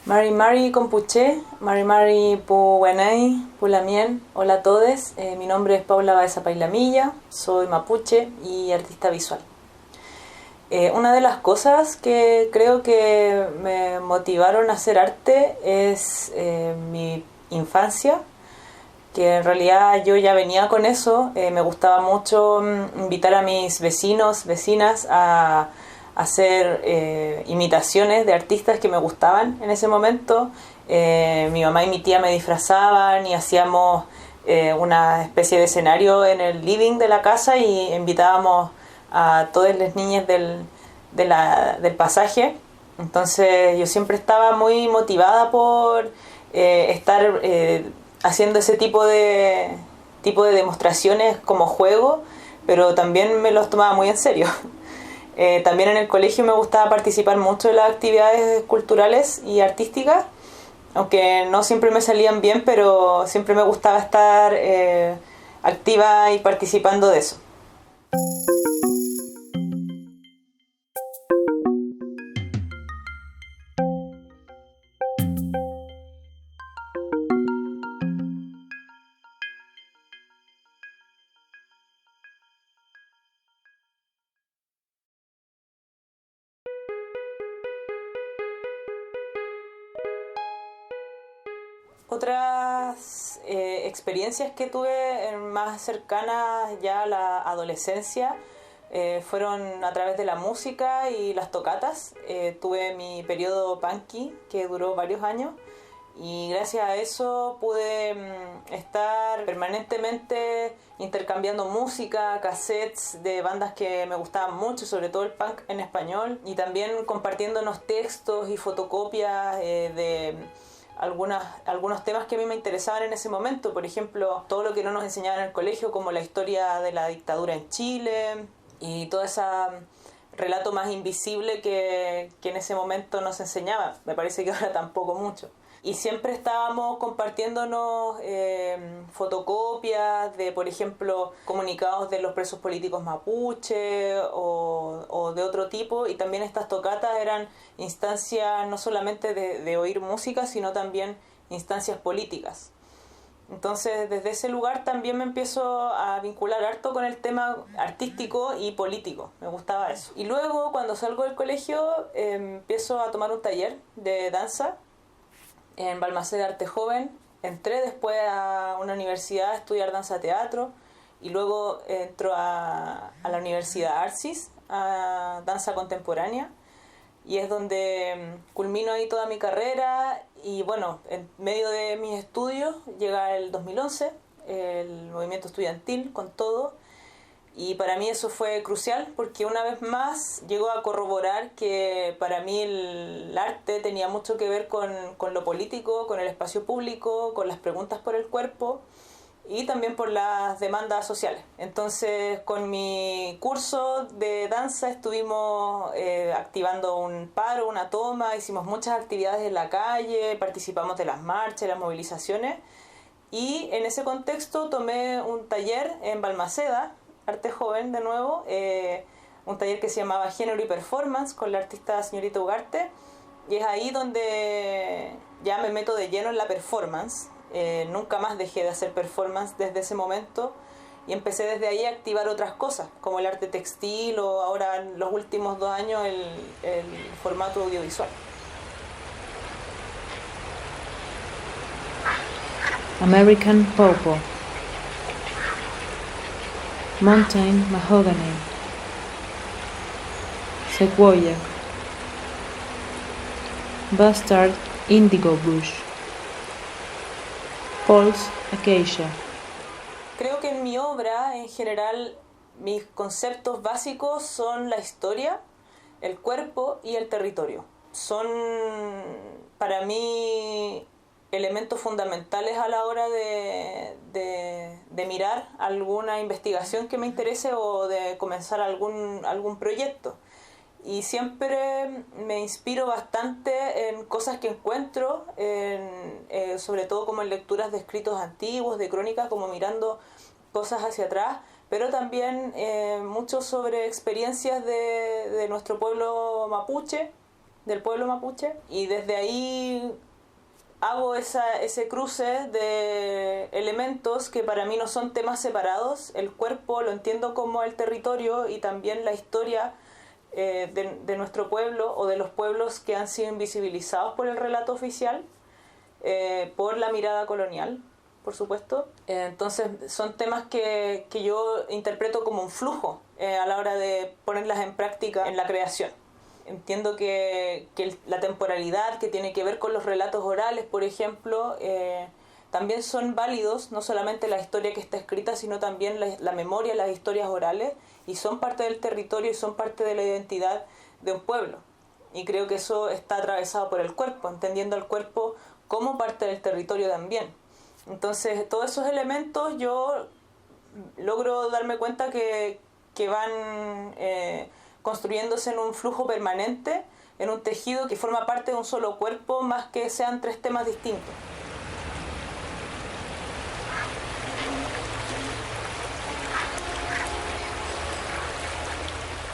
Mari Mari Compuché, Mari Mari Puwenei, Pulamien, hola a todos, mi nombre es Paula Baeza Pailamilla, soy mapuche y artista visual. Una de las cosas que creo que me motivaron a hacer arte es mi infancia, que en realidad yo ya venía con eso. Me gustaba mucho invitar a mis vecinos, vecinas a hacer imitaciones de artistas que me gustaban en ese momento. Mi mamá y mi tía me disfrazaban y hacíamos una especie de escenario en el living de la casa y invitábamos a todas las niñas del pasaje. Entonces yo siempre estaba muy motivada por estar haciendo ese tipo de demostraciones como juego, pero también me los tomaba muy en serio. También en el colegio me gustaba participar mucho en las actividades culturales y artísticas, aunque no siempre me salían bien, pero siempre me gustaba estar activa y participando de eso. Otras experiencias que tuve más cercanas ya a la adolescencia fueron a través de la música y las tocatas. Tuve mi periodo punky que duró varios años y gracias a eso pude estar permanentemente intercambiando música, cassettes de bandas que me gustaban mucho, sobre todo el punk en español, y también compartiéndonos textos y fotocopias de algunos temas que a mí me interesaban en ese momento. Por ejemplo, todo lo que no nos enseñaban en el colegio, como la historia de la dictadura en Chile y todo ese relato más invisible que en ese momento nos enseñaba. Me parece que ahora tampoco mucho. Y siempre estábamos compartiéndonos fotocopias de, por ejemplo, comunicados de los presos políticos mapuche o de otro tipo. Y también estas tocatas eran instancias no solamente de oír música, sino también instancias políticas. Entonces, desde ese lugar también me empiezo a vincular harto con el tema artístico y político. Me gustaba eso. Y luego, cuando salgo del colegio, empiezo a tomar un taller de danza en Balmaceda Arte Joven. Entré después a una universidad a estudiar danza teatro y luego entro a la Universidad Arcis a danza contemporánea, y es donde culmino ahí toda mi carrera. Y bueno, en medio de mis estudios llega el 2011, el movimiento estudiantil con todo. Y para mí eso fue crucial porque una vez más llegó a corroborar que para mí el arte tenía mucho que ver con lo político, con el espacio público, con las preguntas por el cuerpo y también por las demandas sociales. Entonces, con mi curso de danza estuvimos activando un paro, una toma, hicimos muchas actividades en la calle, participamos de las marchas, las movilizaciones, y en ese contexto tomé un taller en Balmaceda Arte Joven de nuevo, un taller que se llamaba Género y Performance con la artista señorita Ugarte, y es ahí donde ya me meto de lleno en la performance. Nunca más dejé de hacer performance desde ese momento y empecé desde ahí a activar otras cosas como el arte textil o ahora en los últimos 2 años el formato audiovisual. American Pawpaw, Mountain Mahogany, Sequoia, Bustard Indigo Bush, False Acacia. Creo que en mi obra, en general, mis conceptos básicos son la historia, el cuerpo y el territorio. Son para mí elementos fundamentales a la hora de mirar alguna investigación que me interese o de comenzar algún proyecto. Y siempre me inspiro bastante en cosas que encuentro, sobre todo como en lecturas de escritos antiguos, de crónicas, como mirando cosas hacia atrás, pero también mucho sobre experiencias de nuestro pueblo mapuche, del pueblo mapuche, y desde ahí hago ese cruce de elementos que para mí no son temas separados. El cuerpo lo entiendo como el territorio y también la historia de nuestro pueblo o de los pueblos que han sido invisibilizados por el relato oficial, por la mirada colonial, por supuesto. Entonces son temas que yo interpreto como un flujo a la hora de ponerlas en práctica en la creación. Entiendo que la temporalidad que tiene que ver con los relatos orales, por ejemplo, también son válidos, no solamente la historia que está escrita, sino también la memoria, las historias orales, y son parte del territorio y son parte de la identidad de un pueblo. Y creo que eso está atravesado por el cuerpo, entendiendo al cuerpo como parte del territorio también. Entonces, todos esos elementos yo logro darme cuenta que van construyéndose en un flujo permanente, en un tejido que forma parte de un solo cuerpo, más que sean tres temas distintos.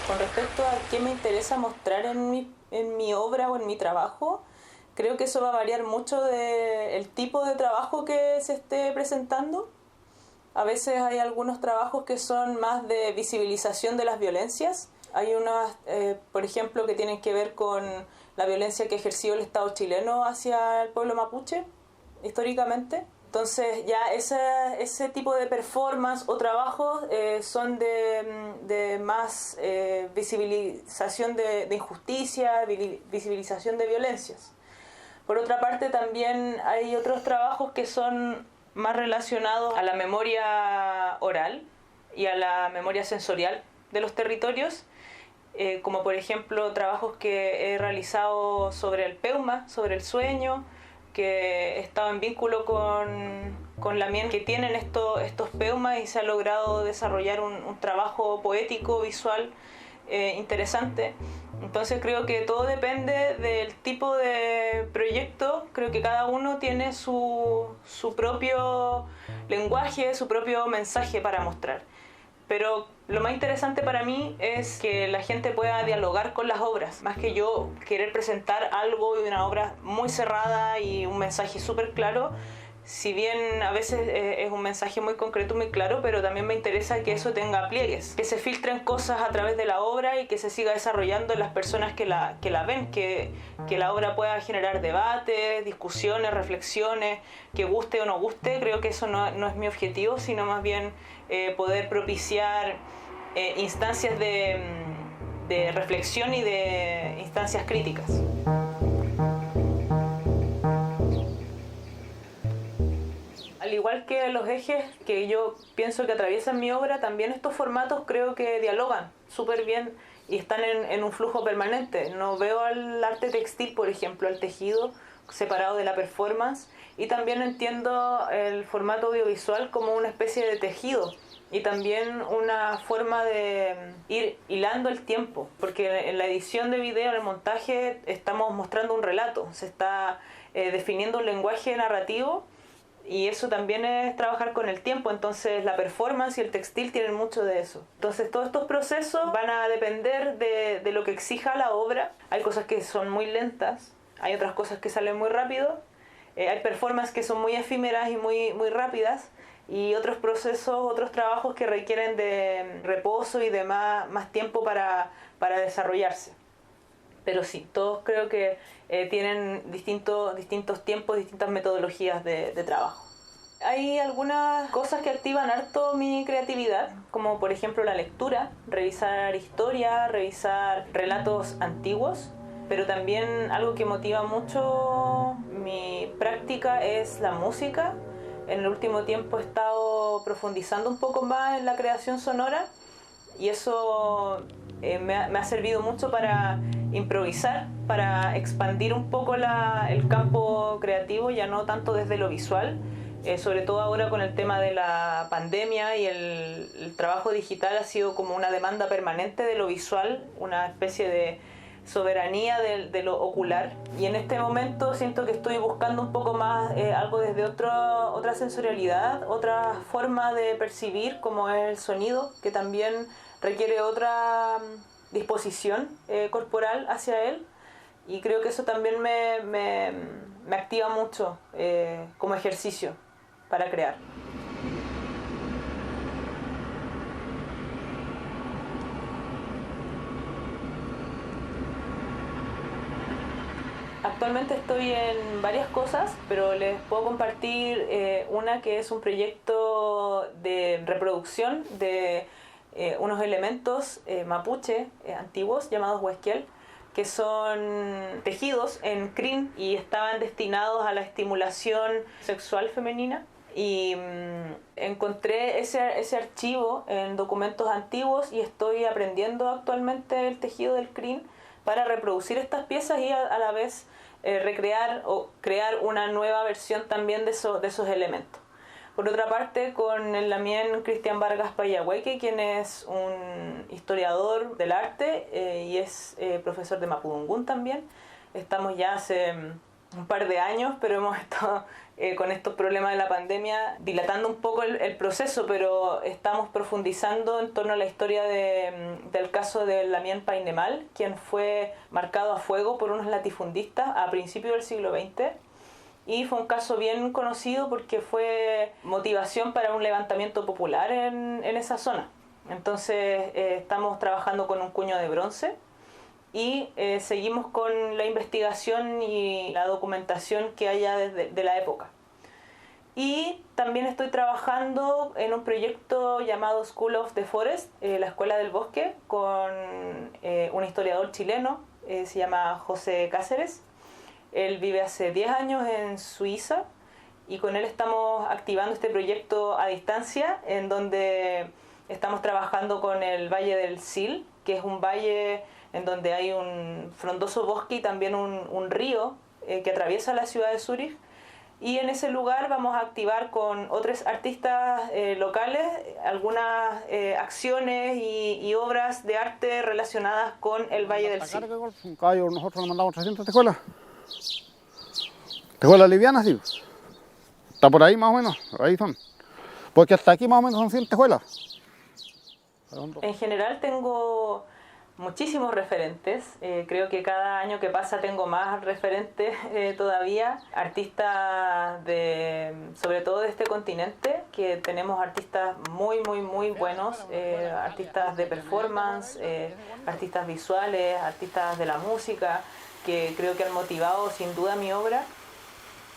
Con respecto a qué me interesa mostrar en mi obra o en mi trabajo, creo que eso va a variar mucho del tipo de trabajo que se esté presentando. A veces hay algunos trabajos que son más de visibilización de las violencias. Hay unas, por ejemplo, que tienen que ver con la violencia que ejerció el Estado chileno hacia el pueblo mapuche, históricamente. Entonces ya ese tipo de performance o trabajos son de más visibilización de injusticia, visibilización de violencias. Por otra parte, también hay otros trabajos que son más relacionados a la memoria oral y a la memoria sensorial de los territorios, como por ejemplo trabajos que he realizado sobre el peuma, sobre el sueño, que he estado en vínculo con la MIEN que tienen estos peumas, y se ha logrado desarrollar un trabajo poético, visual, interesante. Entonces creo que todo depende del tipo de proyecto. Creo que cada uno tiene su propio lenguaje, su propio mensaje para mostrar. Pero lo más interesante para mí es que la gente pueda dialogar con las obras, más que yo querer presentar algo de una obra muy cerrada y un mensaje súper claro. Si bien a veces es un mensaje muy concreto, muy claro, pero también me interesa que eso tenga pliegues, que se filtren cosas a través de la obra y que se siga desarrollando en las personas que la ven, que la obra pueda generar debates, discusiones, reflexiones, que guste o no guste. Creo que eso no es mi objetivo, sino más bien poder propiciar instancias de reflexión y de instancias críticas. Al igual que los ejes que yo pienso que atraviesan mi obra, también estos formatos creo que dialogan súper bien y están en un flujo permanente. No veo al arte textil, por ejemplo, al tejido, separado de la performance, y también entiendo el formato audiovisual como una especie de tejido y también una forma de ir hilando el tiempo, porque en la edición de video, en el montaje, estamos mostrando un relato, se está definiendo un lenguaje narrativo, y eso también es trabajar con el tiempo. Entonces la performance y el textil tienen mucho de eso. Entonces todos estos procesos van a depender de lo que exija la obra. Hay cosas que son muy lentas, hay otras cosas que salen muy rápido, hay performances que son muy efímeras y muy, muy rápidas, y otros procesos, otros trabajos que requieren de reposo y de más tiempo para desarrollarse. Pero sí, todos creo que tienen distintos tiempos, distintas metodologías de trabajo. Hay algunas cosas que activan harto mi creatividad, como por ejemplo la lectura, revisar historia, revisar relatos antiguos, pero también algo que motiva mucho mi práctica es la música. En el último tiempo he estado profundizando un poco más en la creación sonora, y eso me ha servido mucho para improvisar, para expandir un poco el campo creativo, ya no tanto desde lo visual, sobre todo ahora con el tema de la pandemia y el trabajo digital ha sido como una demanda permanente de lo visual, una especie de soberanía de lo ocular, y en este momento siento que estoy buscando un poco más algo desde otra sensorialidad, otra forma de percibir, como es el sonido, que también requiere otra disposición corporal hacia él, y creo que eso también me activa mucho como ejercicio para crear. Actualmente estoy en varias cosas, pero les puedo compartir una que es un proyecto de reproducción de unos elementos mapuche antiguos llamados huesquiel, que son tejidos en crin y estaban destinados a la estimulación sexual femenina. Y encontré ese archivo en documentos antiguos y estoy aprendiendo actualmente el tejido del crin para reproducir estas piezas y a la vez recrear o crear una nueva versión también de esos elementos. Por otra parte, con el Lamien Cristian Vargas Payahueque, quien es un historiador del arte y es profesor de Mapudungún también. Estamos ya hace un par de años, pero hemos estado con estos problemas de la pandemia dilatando un poco el proceso, pero estamos profundizando en torno a la historia del caso de Lamien Painemal, quien fue marcado a fuego por unos latifundistas a principios del siglo XX. Y fue un caso bien conocido porque fue motivación para un levantamiento popular en esa zona. Entonces estamos trabajando con un cuño de bronce y seguimos con la investigación y la documentación que haya de la época. Y también estoy trabajando en un proyecto llamado School of the Forest, la Escuela del Bosque, con un historiador chileno, se llama José Cáceres. Él vive hace 10 años en Suiza y con él estamos activando este proyecto a distancia en donde estamos trabajando con el Valle del Sil, que es un valle en donde hay un frondoso bosque y también un río que atraviesa la ciudad de Zúrich. Y en ese lugar vamos a activar con otros artistas locales algunas acciones y obras de arte relacionadas con el Valle del Sil. Nosotros nos mandamos 300 tejuelas. Tejuelas livianas, sí. Está por ahí más o menos, ahí son. Porque hasta aquí más o menos son 100 tejuelas. En general tengo muchísimos referentes, creo que cada año que pasa tengo más referentes todavía, artistas sobre todo de este continente, que tenemos artistas muy buenos, artistas de performance, artistas visuales, artistas de la música, que creo que han motivado sin duda mi obra,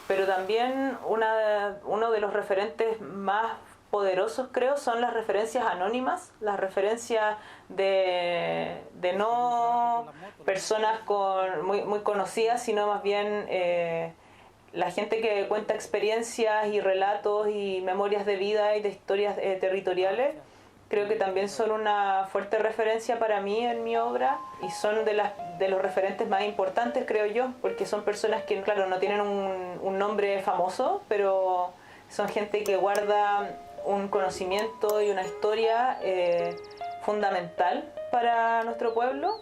pero también uno de los referentes más poderosos, creo, son las referencias anónimas, las referencias de no personas muy conocidas, sino más bien la gente que cuenta experiencias y relatos y memorias de vida y de historias territoriales. Creo que también son una fuerte referencia para mí en mi obra y son de los referentes más importantes, creo yo, porque son personas que, claro, no tienen un nombre famoso, pero son gente que guarda un conocimiento y una historia fundamental para nuestro pueblo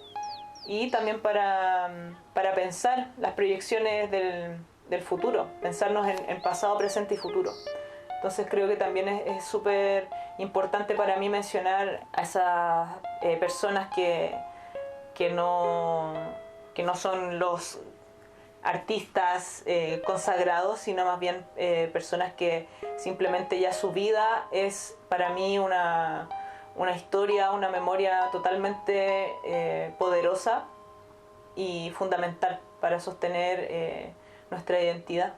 y también para pensar las proyecciones del futuro, pensarnos en pasado, presente y futuro. Entonces creo que también es súper importante para mí mencionar a esas personas que no son los artistas consagrados, sino más bien personas que simplemente ya su vida es para mí una historia, una memoria totalmente poderosa y fundamental para sostener nuestra identidad.